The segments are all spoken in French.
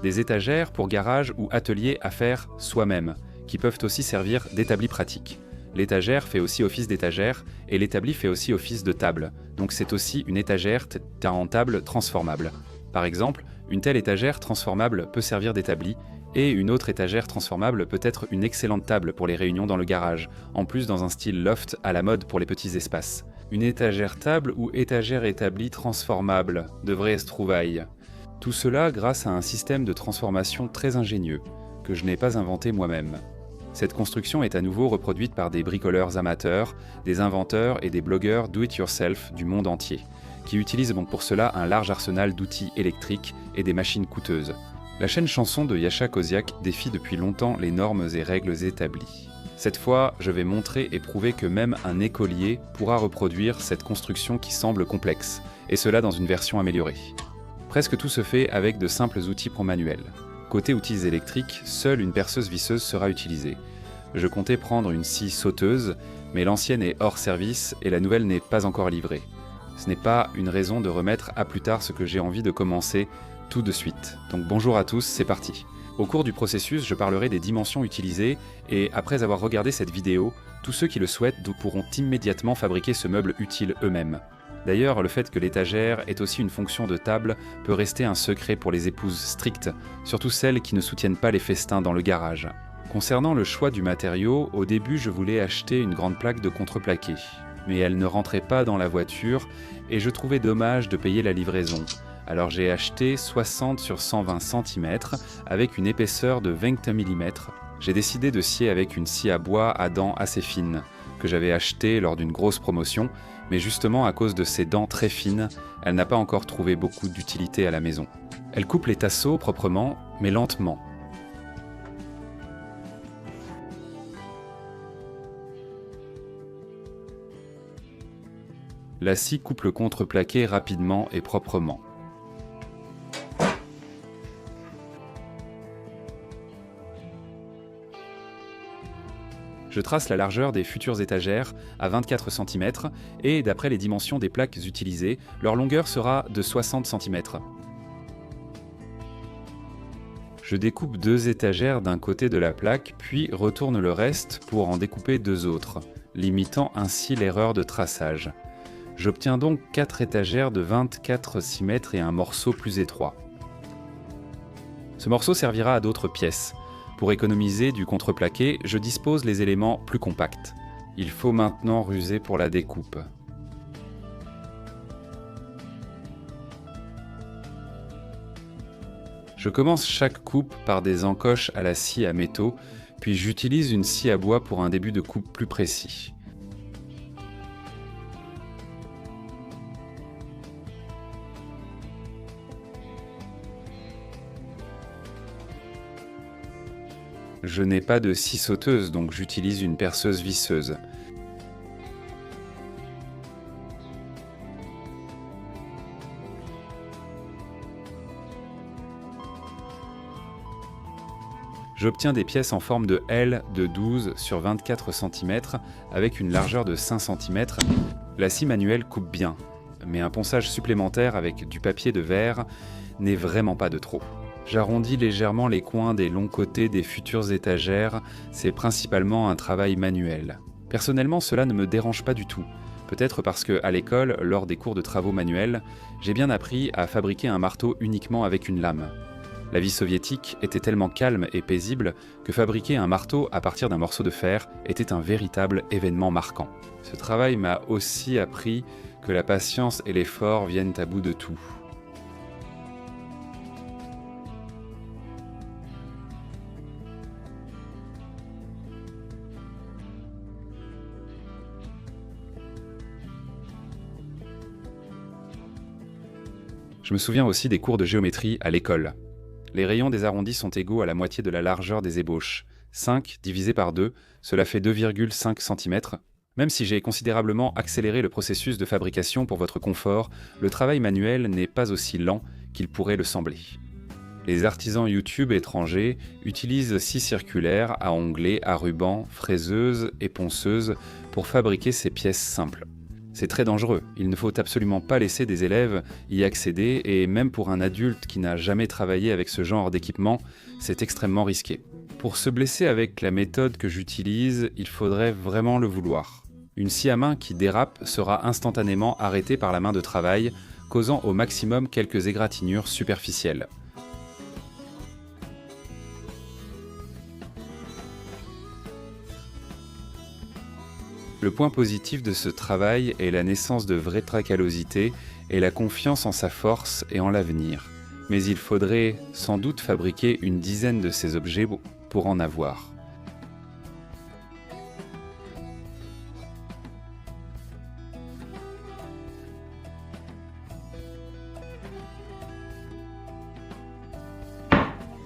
des étagères pour garage ou atelier à faire soi-même, qui peuvent aussi servir d'établi pratique. L'étagère fait aussi office d'étagère et l'établi fait aussi office de table, donc c'est aussi une étagère en table transformable. Par exemple, une telle étagère transformable peut servir d'établi, et une autre étagère transformable peut être une excellente table pour les réunions dans le garage, en plus dans un style loft à la mode pour les petits espaces. Une étagère table ou étagère établie transformable, de vraies trouvailles. Tout cela grâce à un système de transformation très ingénieux, que je n'ai pas inventé moi-même. Cette construction est à nouveau reproduite par des bricoleurs amateurs, des inventeurs et des blogueurs do-it-yourself du monde entier, qui utilisent donc pour cela un large arsenal d'outils électriques et des machines coûteuses. La chaîne Chanson de Yasha Koziak défie depuis longtemps les normes et règles établies. Cette fois, je vais montrer et prouver que même un écolier pourra reproduire cette construction qui semble complexe, et cela dans une version améliorée. Presque tout se fait avec de simples outils pour manuel. Côté outils électriques, seule une perceuse visseuse sera utilisée. Je comptais prendre une scie sauteuse, mais l'ancienne est hors service et la nouvelle n'est pas encore livrée. Ce n'est pas une raison de remettre à plus tard ce que j'ai envie de commencer tout de suite. Donc bonjour à tous, c'est parti. Au cours du processus, je parlerai des dimensions utilisées et après avoir regardé cette vidéo, tous ceux qui le souhaitent pourront immédiatement fabriquer ce meuble utile eux-mêmes. D'ailleurs, le fait que l'étagère ait aussi une fonction de table peut rester un secret pour les épouses strictes, surtout celles qui ne soutiennent pas les festins dans le garage. Concernant le choix du matériau, au début je voulais acheter une grande plaque de contreplaqué, mais elle ne rentrait pas dans la voiture et je trouvais dommage de payer la livraison. Alors j'ai acheté 60 sur 120 cm avec une épaisseur de 20 mm. J'ai décidé de scier avec une scie à bois à dents assez fines, que j'avais achetée lors d'une grosse promotion, mais justement à cause de ses dents très fines, elle n'a pas encore trouvé beaucoup d'utilité à la maison. Elle coupe les tasseaux proprement, mais lentement. La scie coupe le contreplaqué rapidement et proprement. Je trace la largeur des futures étagères à 24 cm et, d'après les dimensions des plaques utilisées, leur longueur sera de 60 cm. Je découpe 2 étagères d'un côté de la plaque, puis retourne le reste pour en découper 2 autres, limitant ainsi l'erreur de traçage. J'obtiens donc 4 étagères de 24 cm et un morceau plus étroit. Ce morceau servira à d'autres pièces. Pour économiser du contreplaqué, je dispose les éléments plus compacts. Il faut maintenant ruser pour la découpe. Je commence chaque coupe par des encoches à la scie à métaux, puis j'utilise une scie à bois pour un début de coupe plus précis. Je n'ai pas de scie sauteuse, donc j'utilise une perceuse visseuse. J'obtiens des pièces en forme de L de 12 sur 24 cm avec une largeur de 5 cm. La scie manuelle coupe bien, mais un ponçage supplémentaire avec du papier de verre n'est vraiment pas de trop. J'arrondis légèrement les coins des longs côtés des futures étagères, c'est principalement un travail manuel. Personnellement, cela ne me dérange pas du tout. Peut-être parce que, à l'école, lors des cours de travaux manuels, j'ai bien appris à fabriquer un marteau uniquement avec une lame. La vie soviétique était tellement calme et paisible que fabriquer un marteau à partir d'un morceau de fer était un véritable événement marquant. Ce travail m'a aussi appris que la patience et l'effort viennent à bout de tout. Je me souviens aussi des cours de géométrie à l'école. Les rayons des arrondis sont égaux à la moitié de la largeur des ébauches. 5 divisé par 2, cela fait 2,5 cm. Même si j'ai considérablement accéléré le processus de fabrication pour votre confort, le travail manuel n'est pas aussi lent qu'il pourrait le sembler. Les artisans YouTube étrangers utilisent scies circulaires à onglets, à ruban, fraiseuses et ponceuses pour fabriquer ces pièces simples. C'est très dangereux, il ne faut absolument pas laisser des élèves y accéder, et même pour un adulte qui n'a jamais travaillé avec ce genre d'équipement, c'est extrêmement risqué. Pour se blesser avec la méthode que j'utilise, il faudrait vraiment le vouloir. Une scie à main qui dérape sera instantanément arrêtée par la main de travail, causant au maximum quelques égratignures superficielles. Le point positif de ce travail est la naissance de vraies tracalosités et la confiance en sa force et en l'avenir. Mais il faudrait sans doute fabriquer une dizaine de ces objets pour en avoir.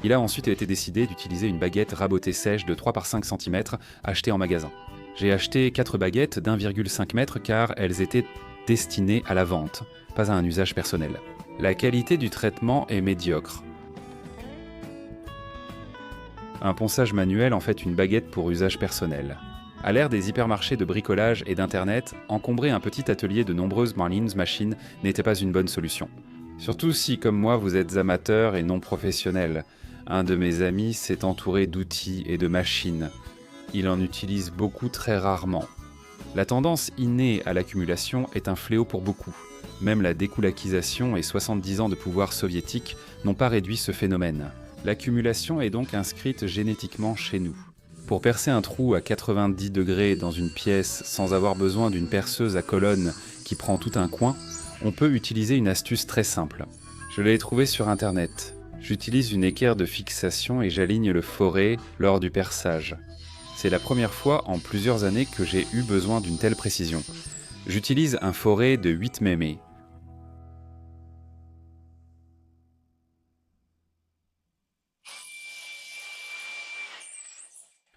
Il a ensuite été décidé d'utiliser une baguette rabotée sèche de 3 par 5 cm achetée en magasin. J'ai acheté 4 baguettes d'1,5 m car elles étaient destinées à la vente, pas à un usage personnel. La qualité du traitement est médiocre. Un ponçage manuel en fait une baguette pour usage personnel. À l'ère des hypermarchés de bricolage et d'internet, encombrer un petit atelier de nombreuses Marlins machines n'était pas une bonne solution. Surtout si, comme moi, vous êtes amateur et non professionnel. Un de mes amis s'est entouré d'outils et de machines. Il en utilise beaucoup très rarement. La tendance innée à l'accumulation est un fléau pour beaucoup. Même la découlakisation et 70 ans de pouvoir soviétique n'ont pas réduit ce phénomène. L'accumulation est donc inscrite génétiquement chez nous. Pour percer un trou à 90 degrés dans une pièce sans avoir besoin d'une perceuse à colonne qui prend tout un coin, on peut utiliser une astuce très simple. Je l'ai trouvée sur internet. J'utilise une équerre de fixation et j'aligne le forêt lors du perçage. C'est la première fois en plusieurs années que j'ai eu besoin d'une telle précision. J'utilise un forêt de 8 mm.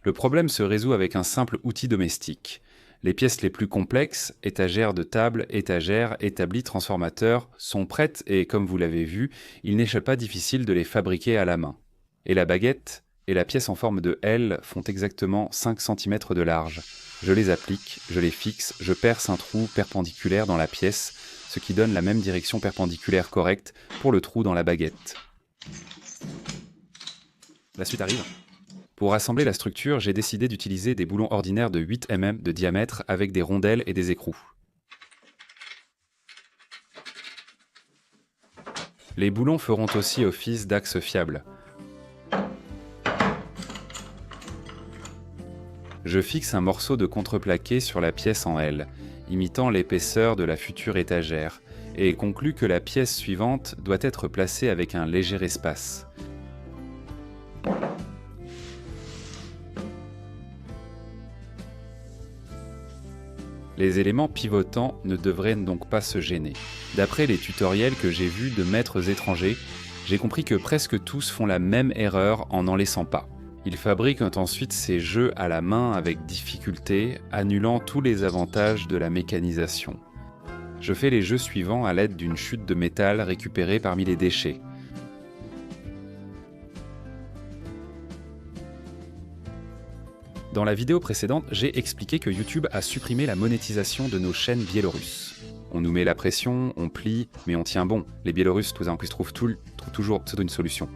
Le problème se résout avec un simple outil domestique. Les pièces les plus complexes, étagères de table, étagères, établis, transformateurs, sont prêtes et, comme vous l'avez vu, il n'est pas difficile de les fabriquer à la main. Et la baguette et la pièce en forme de L font exactement 5 cm de large. Je les applique, je les fixe, je perce un trou perpendiculaire dans la pièce, ce qui donne la même direction perpendiculaire correcte pour le trou dans la baguette. La suite arrive. Pour assembler la structure, j'ai décidé d'utiliser des boulons ordinaires de 8 mm de diamètre avec des rondelles et des écrous. Les boulons feront aussi office d'axe fiable. Je fixe un morceau de contreplaqué sur la pièce en L, imitant l'épaisseur de la future étagère, et conclus que la pièce suivante doit être placée avec un léger espace. Les éléments pivotants ne devraient donc pas se gêner. D'après les tutoriels que j'ai vus de maîtres étrangers, j'ai compris que presque tous font la même erreur en n'en laissant pas. Ils fabriquent ensuite ces jeux à la main avec difficulté, annulant tous les avantages de la mécanisation. Je fais les jeux suivants à l'aide d'une chute de métal récupérée parmi les déchets. Dans la vidéo précédente, j'ai expliqué que YouTube a supprimé la monétisation de nos chaînes biélorusses. On nous met la pression, on plie, mais on tient bon. Les Biélorusses, tout en plus, trouvent toujours une solution.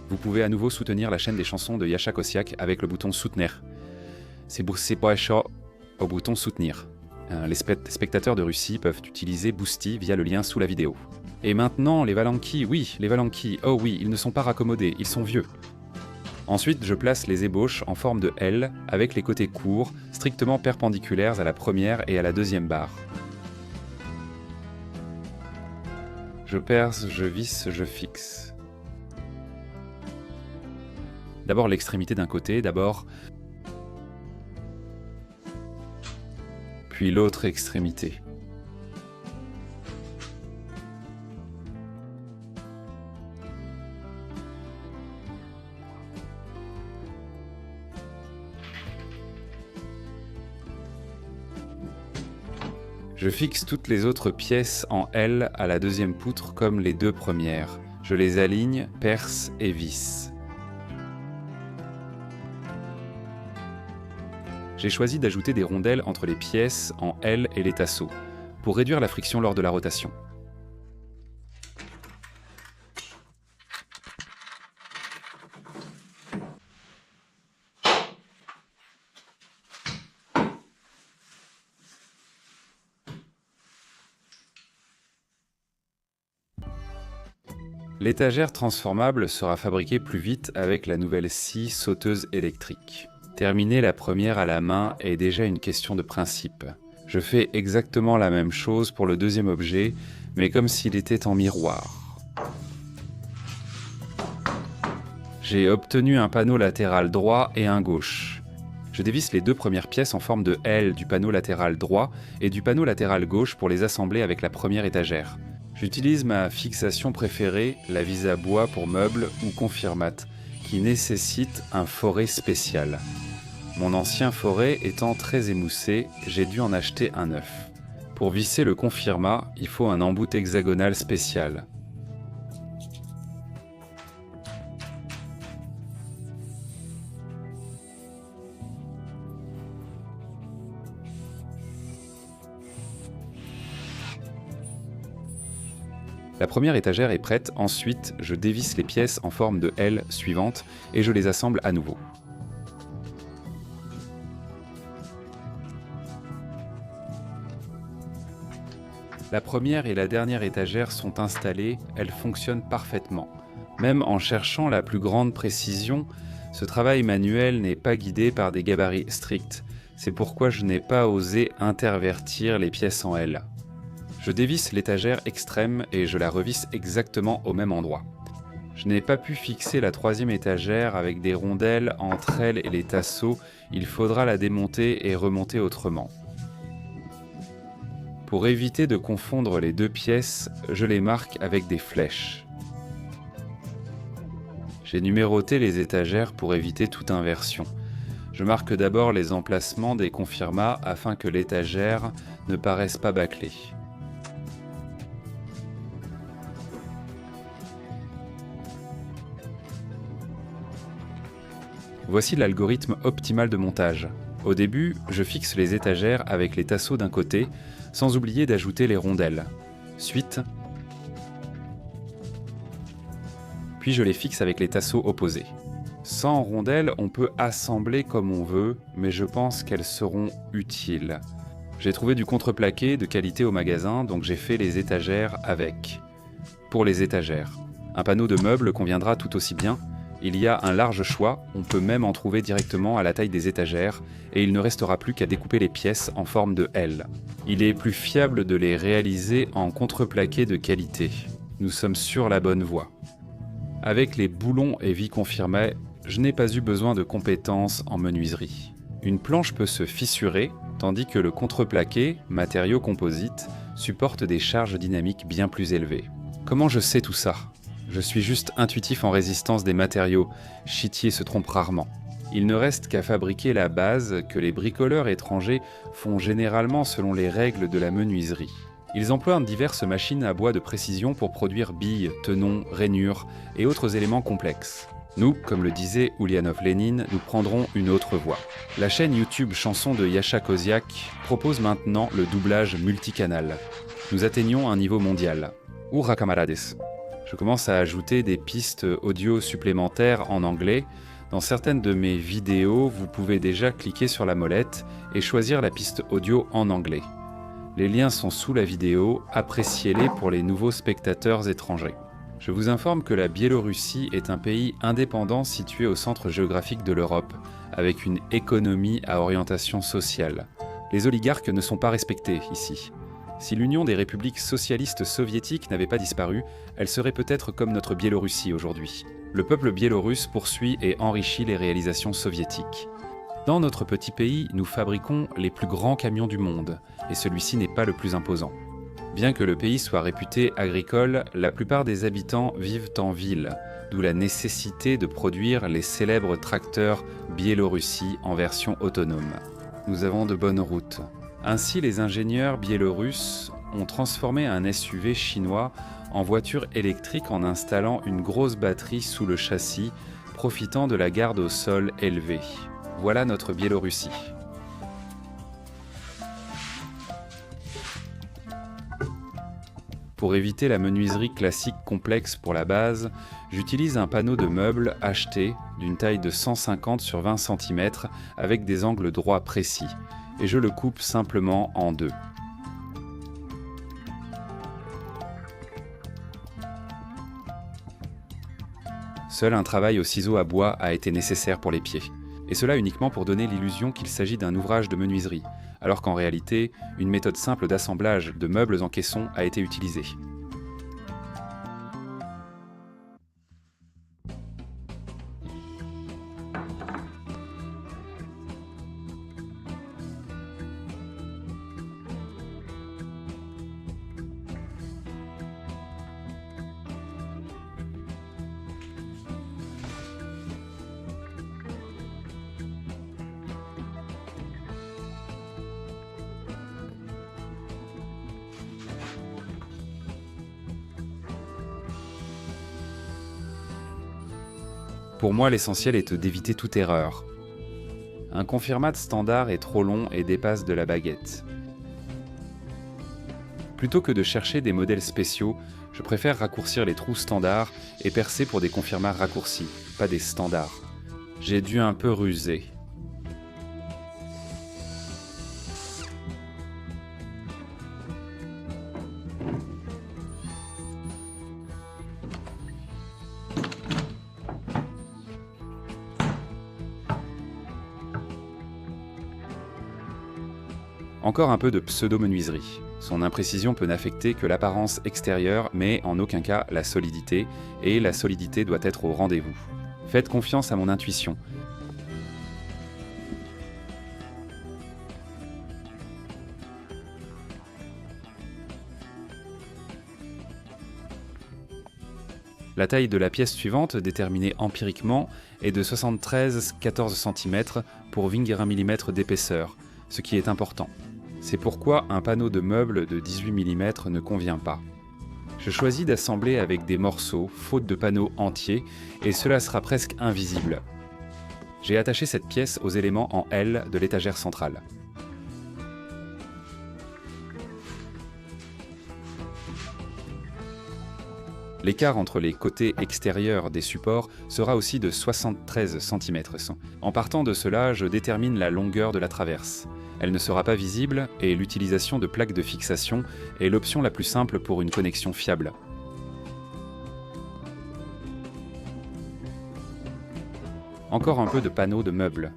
Vous pouvez à nouveau soutenir la chaîne des chansons de Yasha Kosiak avec le bouton Soutenir. C'est pas chaud au bouton Soutenir. Les spectateurs de Russie peuvent utiliser Boosty via le lien sous la vidéo. Et maintenant, les Valanki, oui, les Valanki, oh oui, ils ne sont pas raccommodés, ils sont vieux. Ensuite, je place les ébauches en forme de L avec les côtés courts, strictement perpendiculaires à la première et à la deuxième barre. Je perce, je visse, je fixe. D'abord l'extrémité d'un côté, puis l'autre extrémité. Je fixe toutes les autres pièces en L à la deuxième poutre comme les deux premières. Je les aligne, perce et visse. J'ai choisi d'ajouter des rondelles entre les pièces en L et les tasseaux. pour réduire la friction lors de la rotation. L'étagère transformable sera fabriquée plus vite avec la nouvelle scie sauteuse électrique. Terminer la première à la main est déjà une question de principe. Je fais exactement la même chose pour le deuxième objet, mais comme s'il était en miroir. J'ai obtenu un panneau latéral droit et un gauche. Je dévisse les deux premières pièces en forme de L du panneau latéral droit et du panneau latéral gauche pour les assembler avec la première étagère. J'utilise ma fixation préférée, la vis à bois pour meubles ou confirmat, qui nécessite un foret spécial. Mon ancien foret étant très émoussé, j'ai dû en acheter un neuf. Pour visser le confirmat, il faut un embout hexagonal spécial. La première étagère est prête, ensuite je dévisse les pièces en forme de L suivantes et je les assemble à nouveau. La première et la dernière étagère sont installées, elles fonctionnent parfaitement. Même en cherchant la plus grande précision, ce travail manuel n'est pas guidé par des gabarits stricts. C'est pourquoi je n'ai pas osé intervertir les pièces en L. Je dévisse l'étagère extrême et je la revisse exactement au même endroit. Je n'ai pas pu fixer la troisième étagère avec des rondelles entre elle et les tasseaux, il faudra la démonter et remonter autrement. Pour éviter de confondre les deux pièces, je les marque avec des flèches. J'ai numéroté les étagères pour éviter toute inversion. Je marque d'abord les emplacements des confirmats afin que l'étagère ne paraisse pas bâclée. Voici l'algorithme optimal de montage. Au début, je fixe les étagères avec les tasseaux d'un côté, sans oublier d'ajouter les rondelles. Puis je les fixe avec les tasseaux opposés. Sans rondelles, on peut assembler comme on veut, mais je pense qu'elles seront utiles. J'ai trouvé du contreplaqué de qualité au magasin, donc j'ai fait les étagères avec. Pour les étagères, un panneau de meubles conviendra tout aussi bien. Il y a un large choix, on peut même en trouver directement à la taille des étagères, et il ne restera plus qu'à découper les pièces en forme de L. Il est plus fiable de les réaliser en contreplaqué de qualité. Nous sommes sur la bonne voie. Avec les boulons et vis confirmés, je n'ai pas eu besoin de compétences en menuiserie. Une planche peut se fissurer, tandis que le contreplaqué, matériau composite, supporte des charges dynamiques bien plus élevées. Comment je sais tout ça ? Je suis juste intuitif en résistance des matériaux, Chitier se trompe rarement. Il ne reste qu'à fabriquer la base que les bricoleurs étrangers font généralement selon les règles de la menuiserie. Ils emploient diverses machines à bois de précision pour produire billes, tenons, rainures et autres éléments complexes. Nous, comme le disait Ulianov-Lénine, nous prendrons une autre voie. La chaîne YouTube Chansons de Yasha Koziak propose maintenant le doublage multicanal. Nous atteignons un niveau mondial. Hurra camarades! Je commence à ajouter des pistes audio supplémentaires en anglais. Dans certaines de mes vidéos, vous pouvez déjà cliquer sur la molette et choisir la piste audio en anglais. Les liens sont sous la vidéo, appréciez-les pour les nouveaux spectateurs étrangers. Je vous informe que la Biélorussie est un pays indépendant situé au centre géographique de l'Europe, avec une économie à orientation sociale. Les oligarques ne sont pas respectés ici. Si l'Union des républiques socialistes soviétiques n'avait pas disparu, elle serait peut-être comme notre Biélorussie aujourd'hui. Le peuple biélorusse poursuit et enrichit les réalisations soviétiques. Dans notre petit pays, nous fabriquons les plus grands camions du monde, et celui-ci n'est pas le plus imposant. Bien que le pays soit réputé agricole, la plupart des habitants vivent en ville, d'où la nécessité de produire les célèbres tracteurs Biélorussie en version autonome. Nous avons de bonnes routes. Ainsi, les ingénieurs biélorusses ont transformé un SUV chinois en voiture électrique en installant une grosse batterie sous le châssis, profitant de la garde au sol élevée. Voilà notre Biélorussie. Pour éviter la menuiserie classique complexe pour la base, j'utilise un panneau de meubles acheté d'une taille de 150 sur 20 cm avec des angles droits précis, et je le coupe simplement en deux. Seul un travail au ciseau à bois a été nécessaire pour les pieds, et cela uniquement pour donner l'illusion qu'il s'agit d'un ouvrage de menuiserie, alors qu'en réalité, une méthode simple d'assemblage de meubles en caisson a été utilisée. Pour moi, l'essentiel est d'éviter toute erreur. Un confirmate standard est trop long et dépasse de la baguette. Plutôt que de chercher des modèles spéciaux, je préfère raccourcir les trous standards et percer pour des confirmates raccourcis, pas des standards. J'ai dû un peu ruser. Encore un peu de pseudo-menuiserie. Son imprécision peut n'affecter que l'apparence extérieure, mais en aucun cas la solidité, et la solidité doit être au rendez-vous. Faites confiance à mon intuition. La taille de la pièce suivante, déterminée empiriquement, est de 73-14 cm pour 21 mm d'épaisseur, ce qui est important. C'est pourquoi un panneau de meuble de 18 mm ne convient pas. Je choisis d'assembler avec des morceaux, faute de panneaux entiers, et cela sera presque invisible. J'ai attaché cette pièce aux éléments en L de l'étagère centrale. L'écart entre les côtés extérieurs des supports sera aussi de 73 cm. En partant de cela, je détermine la longueur de la traverse. Elle ne sera pas visible et l'utilisation de plaques de fixation est l'option la plus simple pour une connexion fiable. Encore un peu de panneaux de meubles.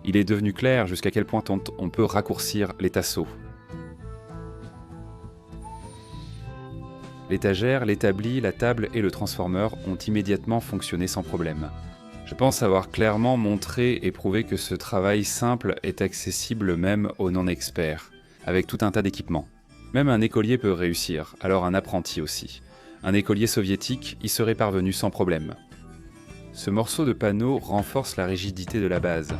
Il est devenu clair jusqu'à quel point on peut raccourcir les tasseaux. L'étagère, l'établi, la table et le transformeur ont immédiatement fonctionné sans problème. Je pense avoir clairement montré et prouvé que ce travail simple est accessible même aux non-experts, avec tout un tas d'équipements. Même un écolier peut réussir, alors un apprenti aussi. Un écolier soviétique y serait parvenu sans problème. Ce morceau de panneau renforce la rigidité de la base.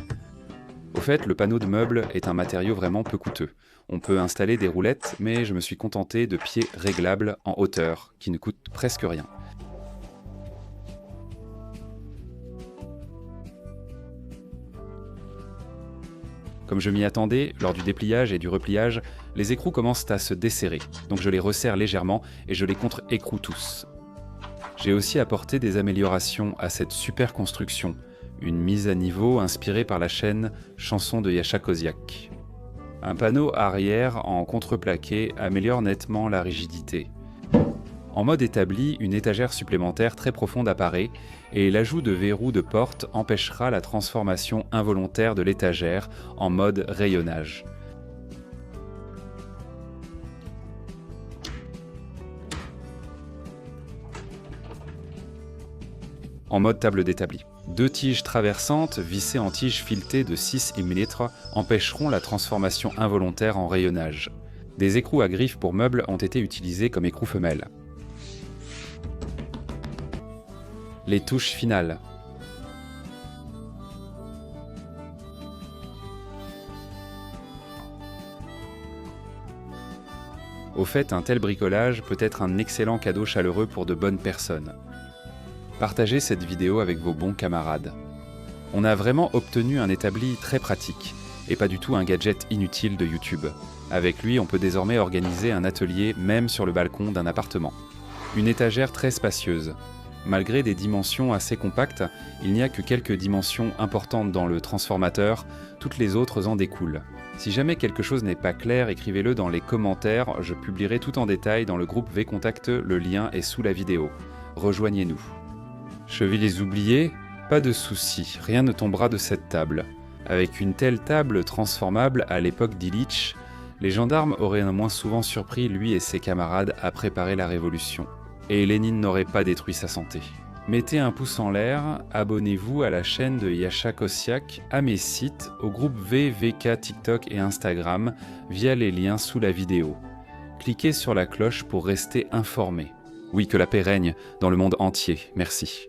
Au fait, le panneau de meuble est un matériau vraiment peu coûteux. On peut installer des roulettes, mais je me suis contenté de pieds réglables en hauteur, qui ne coûtent presque rien. Comme je m'y attendais, lors du dépliage et du repliage, les écrous commencent à se desserrer, donc je les resserre légèrement et je les contre-écroue tous. J'ai aussi apporté des améliorations à cette super construction, une mise à niveau inspirée par la chaîne Chansons de Yasha Koziak. Un panneau arrière en contreplaqué améliore nettement la rigidité. En mode établi, une étagère supplémentaire très profonde apparaît et l'ajout de verrous de porte empêchera la transformation involontaire de l'étagère en mode rayonnage. En mode table d'établi. Deux tiges traversantes vissées en tiges filetées de 6 mm empêcheront la transformation involontaire en rayonnage. Des écrous à griffes pour meubles ont été utilisés comme écrous femelles. Les touches finales. Au fait, un tel bricolage peut être un excellent cadeau chaleureux pour de bonnes personnes. Partagez cette vidéo avec vos bons camarades. On a vraiment obtenu un établi très pratique, et pas du tout un gadget inutile de YouTube. Avec lui, on peut désormais organiser un atelier même sur le balcon d'un appartement. Une étagère très spacieuse. Malgré des dimensions assez compactes, il n'y a que quelques dimensions importantes dans le transformateur, toutes les autres en découlent. Si jamais quelque chose n'est pas clair, écrivez-le dans les commentaires, je publierai tout en détail dans le groupe V-Contact, le lien est sous la vidéo. Rejoignez-nous. Chevilles oubliés? Pas de souci, rien ne tombera de cette table. Avec une telle table transformable à l'époque d'Illich, les gendarmes auraient moins souvent surpris lui et ses camarades à préparer la révolution. Et Lénine n'aurait pas détruit sa santé. Mettez un pouce en l'air, abonnez-vous à la chaîne de Yasha Kossiak, à mes sites, au groupe VK TikTok et Instagram via les liens sous la vidéo. Cliquez sur la cloche pour rester informé. Oui, que la paix règne dans le monde entier. Merci.